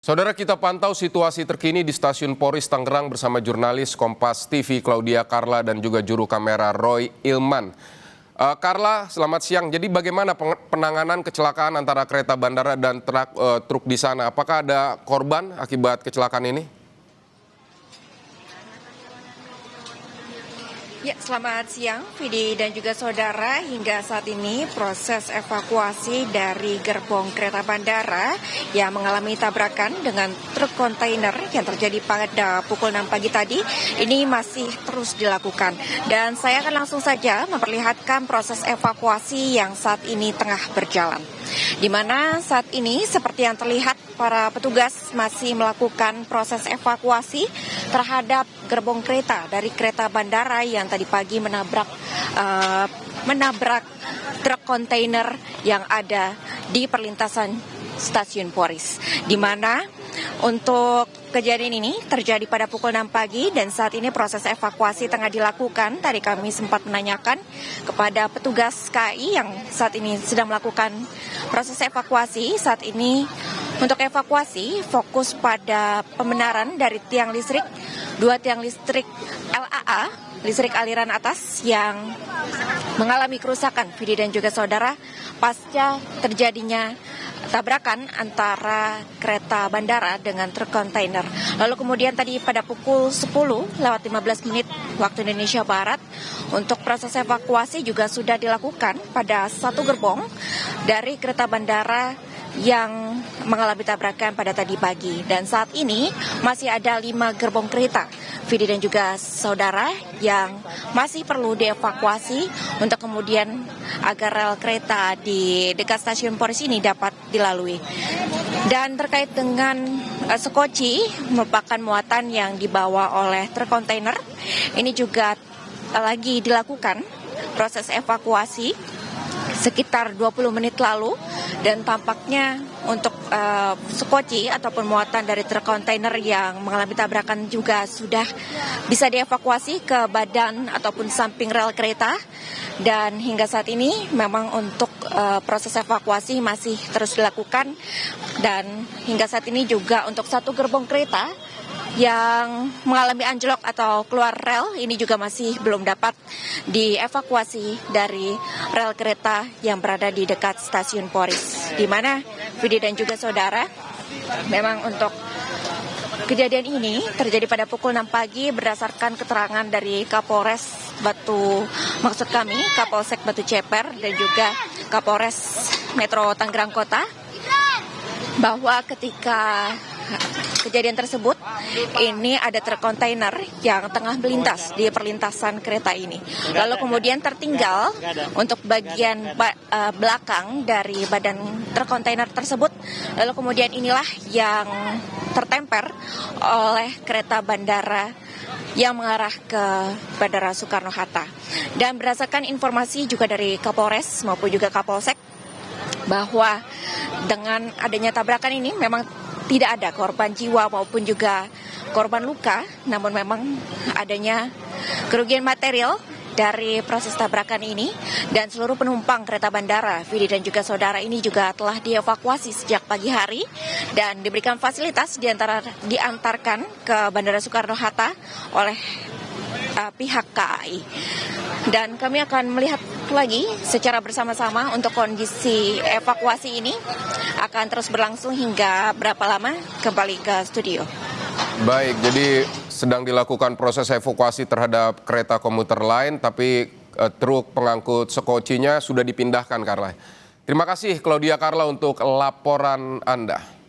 Saudara, kita pantau situasi terkini di Stasiun Poris Tangerang bersama jurnalis Kompas TV Claudia Carla dan juga juru kamera Roy Ilman. Carla, selamat siang. Jadi bagaimana penanganan kecelakaan antara kereta bandara dan truk di sana? Apakah ada korban akibat kecelakaan ini? Ya, selamat siang, Vidi dan juga saudara. Hingga saat ini proses evakuasi dari gerbong kereta bandara yang mengalami tabrakan dengan truk kontainer yang terjadi pada pukul 6 pagi tadi ini masih terus dilakukan. Dan saya akan langsung saja memperlihatkan proses evakuasi yang saat ini tengah berjalan. Di mana saat ini seperti yang terlihat para petugas masih melakukan proses evakuasi terhadap gerbong kereta dari kereta bandara yang tadi pagi menabrak truk kontainer yang ada di perlintasan Stasiun Poris. Di mana untuk kejadian ini terjadi pada pukul 6 pagi dan saat ini proses evakuasi tengah dilakukan. Tadi kami sempat menanyakan kepada petugas KAI yang saat ini sedang melakukan proses evakuasi. Saat ini untuk evakuasi fokus pada pembenaran dari tiang listrik, 2 tiang listrik LAA, listrik aliran atas yang mengalami kerusakan, Vidi dan juga saudara, pasca terjadinya tabrakan antara kereta bandara dengan truk kontainer. Lalu kemudian tadi pada pukul 10:15 waktu Indonesia Barat, untuk proses evakuasi juga sudah dilakukan pada satu gerbong dari kereta bandara yang mengalami tabrakan pada tadi pagi. Dan saat ini masih ada 5 gerbong kereta, Vidi dan juga saudara, yang masih perlu dievakuasi untuk kemudian agar rel kereta di dekat Stasiun Poris ini dapat dilalui. Dan terkait dengan sekoci merupakan muatan yang dibawa oleh truk kontainer, ini juga lagi dilakukan proses evakuasi sekitar 20 menit lalu, dan tampaknya untuk sekoci ataupun muatan dari truk kontainer yang mengalami tabrakan juga sudah bisa dievakuasi ke badan ataupun samping rel kereta. Dan hingga saat ini memang untuk proses evakuasi masih terus dilakukan, dan hingga saat ini juga untuk satu gerbong kereta yang mengalami anjlok atau keluar rel ini juga masih belum dapat dievakuasi dari rel kereta yang berada di dekat Stasiun Poris. Di mana Vidi dan juga saudara, memang untuk kejadian ini terjadi pada pukul 6 pagi berdasarkan keterangan dari Kapolres Kapolsek Batu Ceper dan juga Kapolres Metro Tangerang Kota, bahwa ketika kejadian tersebut ini ada truk kontainer yang tengah melintas di perlintasan kereta ini. Lalu kemudian tertinggal untuk bagian belakang dari badan truk kontainer tersebut. Lalu kemudian inilah yang tertemper oleh kereta bandara yang mengarah ke Bandara Soekarno-Hatta. Dan berdasarkan informasi juga dari Kapolres maupun juga Kapolsek, bahwa dengan adanya tabrakan ini memang tidak ada korban jiwa maupun juga korban luka, namun memang adanya kerugian material dari proses tabrakan ini, dan seluruh penumpang kereta bandara, Vidi dan juga saudara, ini juga telah dievakuasi sejak pagi hari dan diberikan fasilitas diantarkan ke Bandara Soekarno-Hatta oleh pihak KAI. Dan kami akan melihat lagi secara bersama-sama untuk kondisi evakuasi ini akan terus berlangsung hingga berapa lama kembali ke studio. Baik, jadi sedang dilakukan proses evakuasi terhadap kereta komuter lain, tapi truk pengangkut sekocinya sudah dipindahkan, Carla. Terima kasih Claudia Carla untuk laporan Anda.